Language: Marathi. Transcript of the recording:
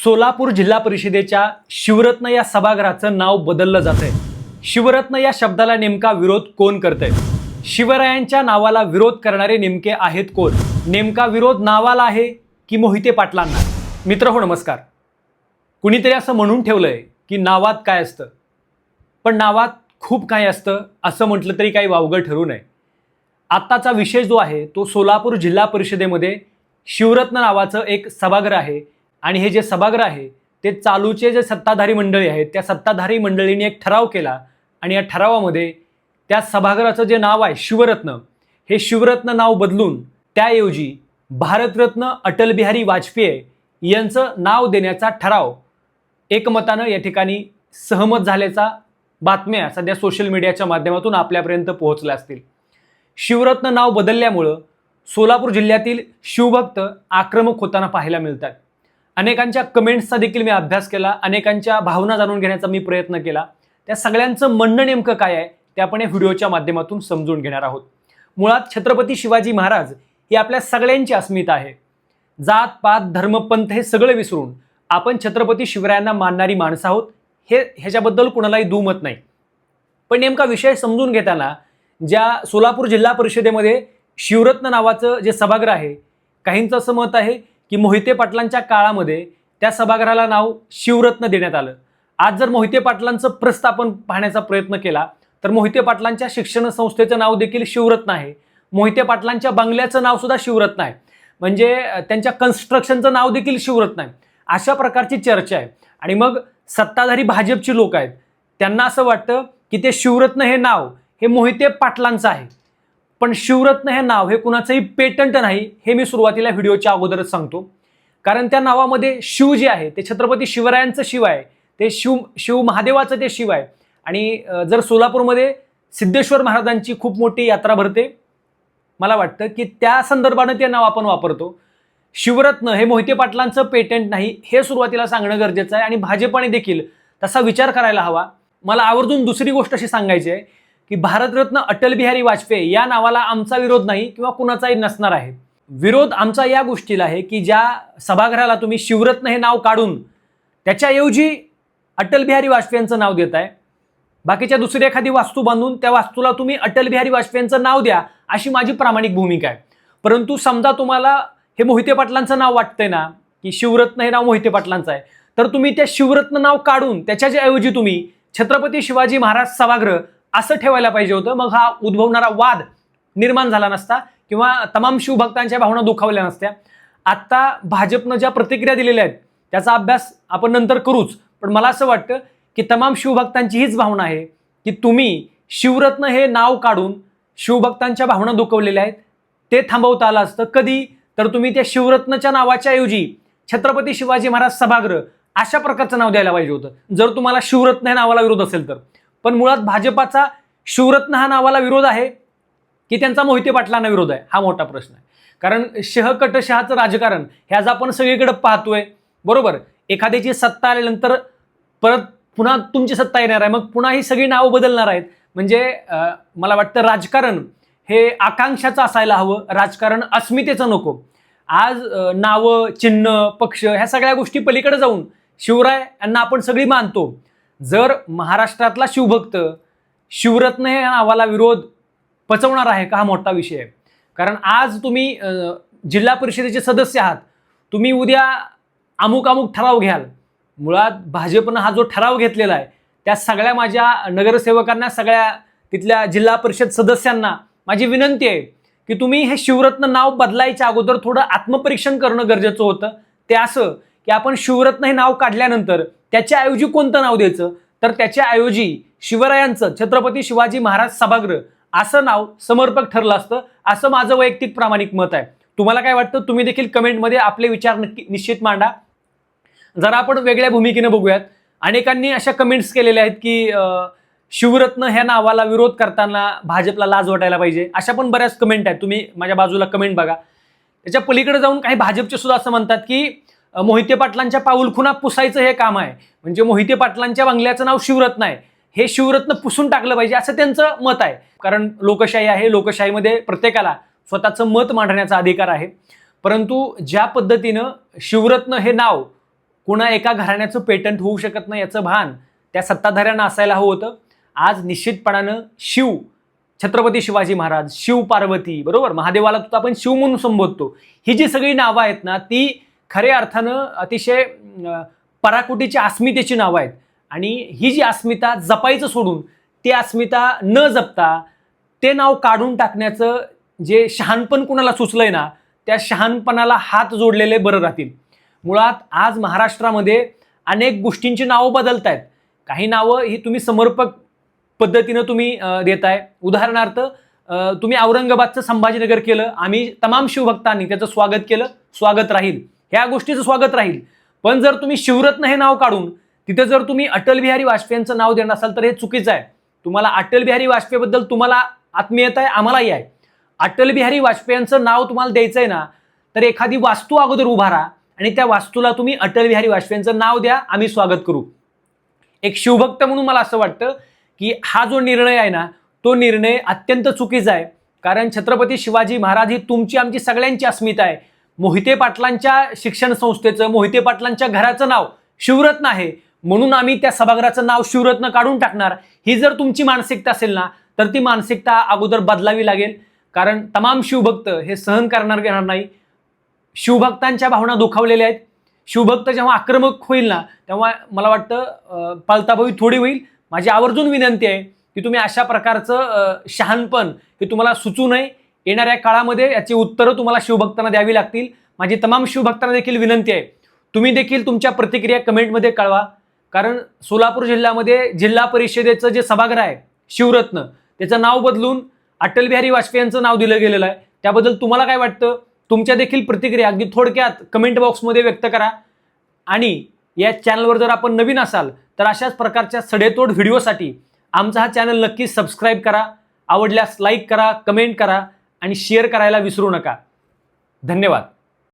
सोलापूर जिल्हा परिषदेच्या शिवरत्न या सभागृहाचं नाव बदललं जातंय। शिवरत्न या शब्दाला नेमका विरोध कोण करतंय? शिवरायांच्या नावाला विरोध करणारे नेमके आहेत कोण? नेमका विरोध नावाला आहे की मोहिते पाटलांना? मित्रहो नमस्कार। कुणीतरी असं म्हणून ठेवलंय की नावात काय असतं, पण नावात खूप काय असतं असं म्हटलं तरी काही वावगं ठरू नये। आत्ताचा विषय जो आहे तो सोलापूर जिल्हा परिषदेमध्ये शिवरत्न नावाचं एक सभागृह आहे आणि हे जे सभागृह आहे ते चालूचे जे सत्ताधारी मंडळी आहेत त्या सत्ताधारी मंडळींनी एक ठराव केला आणि या ठरावामध्ये त्या सभागृहाचं जे नाव आहे शिवरत्न, हे शिवरत्न नाव बदलून त्याऐवजी भारतरत्न अटल बिहारी वाजपेयी यांचं नाव देण्याचा ठराव एकमतानं या ठिकाणी सहमत झाल्याचा बातम्या सध्या सोशल मीडियाच्या माध्यमातून आपल्यापर्यंत पोहोचल्या असतील। शिवरत्न नाव बदलल्यामुळं सोलापूर जिल्ह्यातील शिवभक्त आक्रमक होताना पाहायला मिळतात। अनेकांच्या कमेंट्सचा देखील मी अभ्यास केला, अनेकांच्या भावना जाणून घेण्याचा मी प्रयत्न केला। त्या सगळ्यांचं म्हणणं नेमकं काय आहे ते आपण या व्हिडिओच्या माध्यमातून समजून घेणार आहोत। मुळात छत्रपती शिवाजी महाराज ही आपल्या सगळ्यांची अस्मिता आहे। जात पात धर्म पंथ हे सगळं विसरून आपण छत्रपती शिवरायांना मानणारी माणसं आहोत, ह्याच्याबद्दल कुणालाही दुमत नाही। पण नेमका विषय समजून घेताना ज्या सोलापूर जिल्हा परिषदेमध्ये शिवरत्न नावाचं जे सभागृह आहे, काहींचं असं मत आहे की मोहिते पाटलांच्या काळामध्ये त्या सभागृहाला नाव शिवरत्न देण्यात आलं। आज जर मोहिते पाटलांचं प्रस्थापन पाहण्याचा प्रयत्न केला तर मोहिते पाटलांच्या शिक्षण संस्थेचं नाव देखील शिवरत्न आहे। मोहिते पाटलांच्या बंगल्याचं नाव सुद्धा शिवरत्न आहे, म्हणजे त्यांच्या कन्स्ट्रक्शनचं नाव देखील शिवरत्न आहे। अशा प्रकारची चर्चा आहे आणि मग सत्ताधारी भाजपची लोक आहेत, त्यांना असं वाटतं की ते शिवरत्न हे नाव हे मोहिते पाटलांचं आहे। पण शिवरत्न हे नाव हे कुणाचंही पेटंट नाही, हे मी सुरुवातीला व्हिडिओच्या अगोदरच सांगतो। कारण त्या नावामध्ये शिव जे आहे ते छत्रपती शिवरायांचं शिव आहे, ते शिव महादेवाचं ते शिव आहे। आणि जर सोलापूरमध्ये सिद्धेश्वर महाराजांची खूप मोठी यात्रा भरते, मला वाटतं की त्या संदर्भानं ते नाव आपण वापरतो। शिवरत्न हे मोहिते पाटलांचं पेटंट नाही, हे सुरुवातीला सांगणं गरजेचं आहे आणि भाजपने देखील तसा विचार करायला हवा। मला आवर्जून दुसरी गोष्ट अशी सांगायची आहे की भारतरत्न अटल बिहारी वाजपेयी या नावाला आमचा विरोध नाही किंवा कुणाचाही नसणार आहे। विरोध आमचा या गोष्टीला आहे की ज्या सभागृहाला तुम्ही शिवरत्न हे नाव काढून त्याच्याऐवजी अटल बिहारी वाजपेयींचं नाव देताय, बाकीच्या दुसरी एखादी वास्तू बांधून त्या वास्तूला तुम्ही अटल बिहारी वाजपेयींचं नाव द्या, अशी माझी प्रामाणिक भूमिका आहे। परंतु समजा तुम्हाला हे मोहिते पाटलांचं नाव वाटतंय ना की शिवरत्न हे नाव मोहिते पाटलांचं आहे, तर तुम्ही त्या शिवरत्न नाव काढून त्याच्याऐवजी तुम्ही छत्रपती शिवाजी महाराज सभागृह असं ठेवायला पाहिजे होतं। मग हा उद्भवणारा वाद निर्माण झाला नसता किंवा तमाम शिवभक्तांच्या भावना दुखावल्या नसत्या। आत्ता भाजपनं ज्या प्रतिक्रिया दिलेल्या आहेत त्याचा अभ्यास आपण नंतर करूच, पण मला असं वाटतं की तमाम शिवभक्तांची हीच भावना आहे की तुम्ही शिवरत्न हे नाव काढून शिवभक्तांच्या भावना दुखवलेल्या आहेत ते थांबवता आलं असतं। कधी तर तुम्ही त्या शिवरत्नच्या नावाच्या ऐवजी छत्रपती शिवाजी महाराज सभागृह अशा प्रकारचं नाव द्यायला पाहिजे होतं, जर तुम्हाला शिवरत्न या नावाला विरोध असेल तर। पण मुळात भाजपाचा शिवरत्न हा नावाला विरोध आहे की त्यांचा मोहिते पाटलांना विरोध आहे, हा मोठा प्रश्न आहे। कारण शहाचं राजकारण हे आज आपण सगळीकडे पाहतोय, बरोबर। एखाद्याची सत्ता आल्यानंतर परत पुन्हा तुमची सत्ता येणार आहे, मग पुन्हा ही सगळी नावं बदलणार आहेत। म्हणजे मला वाटतं राजकारण हे आकांक्षाचं असायला हवं, राजकारण अस्मितेचं नको। आज नावं, चिन्ह, पक्ष ह्या सगळ्या गोष्टी पलीकडे जाऊन शिवराय यांना आपण सगळी मानतो। जर महाराष्ट्रातला शिवभक्त शिवरत्न या नावाला विरोध पचवणार आहे का, हा मोठा विषय आहे। कारण आज तुम्ही जिल्हा परिषदेचे सदस्य आहात, तुम्ही उद्या अमुक ठराव घ्याल। मुळात भाजपनं हा जो ठराव घेतलेला आहे त्या सगळ्या माझ्या नगरसेवकांना, सगळ्या तिथल्या जिल्हा परिषद सदस्यांना माझी विनंती आहे की तुम्ही हे शिवरत्न नाव बदलायच्या अगोदर थोडं आत्मपरीक्षण करणं गरजेचं होतं। ते असं की आपण शिवरत्न हे नाव काढल्यानंतर त्याच्याऐवजी कोणतं नाव द्यायचं, तर त्याच्याऐवजी शिवरायांचं छत्रपती शिवाजी महाराज सभागृह असं नाव समर्पक ठरलं असतं, असं माझं वैयक्तिक प्रामाणिक मत आहे। तुम्हाला काय वाटतं तुम्ही देखील कमेंटमध्ये आपले विचार निश्चित मांडा। जरा आपण वेगळ्या भूमिकेने बघूयात। अनेकांनी अशा कमेंट्स केलेल्या आहेत की शिवरत्न ह्या नावाला विरोध करताना भाजपला लाज वाटायला पाहिजे, अशा पण बऱ्याच कमेंट आहेत। तुम्ही माझ्या बाजूला कमेंट बघा। त्याच्या पलीकडे जाऊन काही भाजपचे सुद्धा असं म्हणतात की मोहिते पाटलांच्या पाऊलखुणा पुसायचं हे काम आहे, म्हणजे मोहिते पाटलांच्या बंगल्याचं नाव शिवरत्न आहे, हे शिवरत्न पुसून टाकलं पाहिजे असं त्यांचं मत आहे। कारण लोकशाही आहे, लोकशाहीमध्ये प्रत्येकाला स्वतःचं मत मांडण्याचा अधिकार आहे। परंतु ज्या पद्धतीनं शिवरत्न हे नाव कुणा एका घराण्याचं पेटंट होऊ शकत नाही याचं भान त्या सत्ताधाऱ्यांना असायला हवं होतं. आज निश्चितपणानं शिव, छत्रपती शिवाजी महाराज, शिव पार्वती, बरोबर, महादेवाला तर आपण शिव म्हणून संबोधतो, ही जी सगळी नावं आहेत ना ती खऱ्या अर्थानं अतिशय पराकोटीची अस्मितेची नावं आहेत. आणि ही जी अस्मिता जपायचं सोडून ती अस्मिता न जपता ते नाव काढून टाकण्याचं जे शहाणपण कुणाला सुचलंय ना त्या शहाणपणाला हात जोडलेले बरं राहतील. मुळात आज महाराष्ट्रामध्ये अनेक गोष्टींची नावं बदलत आहेत. काही नावं ही तुम्ही समर्पक पद्धतीनं तुम्ही देताय. उदाहरणार्थ तुम्ही औरंगाबादचं संभाजीनगर केलं, आम्ही तमाम शिवभक्तांनी त्याचं स्वागत केलं, स्वागत राहील, ह्या गोष्टीचं स्वागत राहील. पण जर तुम्ही शिवरत्न हे नाव काढून तिथे जर तुम्ही अटल बिहारी वाजपेयींचं नाव देणार असाल तर हे चुकीचं आहे. तुम्हाला अटल बिहारी वाजपेयीबद्दल तुम्हाला आत्मीयता आहे, आम्हालाही आहे. अटल बिहारी वाजपेयींचं नाव तुम्हाला द्यायचं आहे ना तर एखादी वास्तू अगोदर उभारा आणि त्या वास्तूला तुम्ही अटल बिहारी वाजपेयींचं नाव द्या, आम्ही स्वागत करू. एक शिवभक्त म्हणून मला असं वाटतं की हा जो निर्णय आहे ना तो निर्णय अत्यंत चुकीचा आहे. कारण छत्रपती शिवाजी महाराज ही तुमची आमची सगळ्यांची अस्मिता आहे. मोहिते पाटलांच्या शिक्षण संस्थेचं, मोहिते पाटलांच्या घराचं नाव शिवरत्न आहे म्हणून आम्ही त्या सभागृहाचं नाव शिवरत्न काढून टाकणार, ही जर तुमची मानसिकता असेल ना तर ती मानसिकता अगोदर बदलावी लागेल. कारण तमाम शिवभक्त हे सहन करणार घेणार नाही. शिवभक्तांच्या भावना दुखावलेल्या आहेत. शिवभक्त जेव्हा आक्रमक होईल ना तेव्हा मला वाटतं पळताभवी थोडी होईल. माझी आवर्जून विनंती आहे की तुम्ही अशा प्रकारचं शहाणपण हे तुम्हाला सुचू नये. येणाऱ्या काळामध्ये याची उत्तरं तुम्हाला शिवभक्तांना द्यावी लागतील. माझी तमाम शिवभक्तांना देखील विनंती आहे, तुम्ही देखील तुमच्या प्रतिक्रिया कमेंटमध्ये कळवा. कारण सोलापूर जिल्ह्यामध्ये जिल्हा परिषदेचं जे सभागृह आहे शिवरत्न त्याचं नाव बदलून अटल बिहारी वाजपेयींचं नाव दिलं गेलेलं आहे. त्याबद्दल तुम्हाला काय वाटतं? तुमच्या देखील प्रतिक्रिया अगदी थोडक्यात कमेंट बॉक्समध्ये व्यक्त करा. आणि या चॅनलवर जर आपण नवीन असाल तर अशाच प्रकारच्या सडेतोड व्हिडिओसाठी आमचा हा चॅनल नक्की सबस्क्राईब करा. आवडल्यास लाईक करा, कमेंट करा आणि शेअर करायला विसरू नका. धन्यवाद.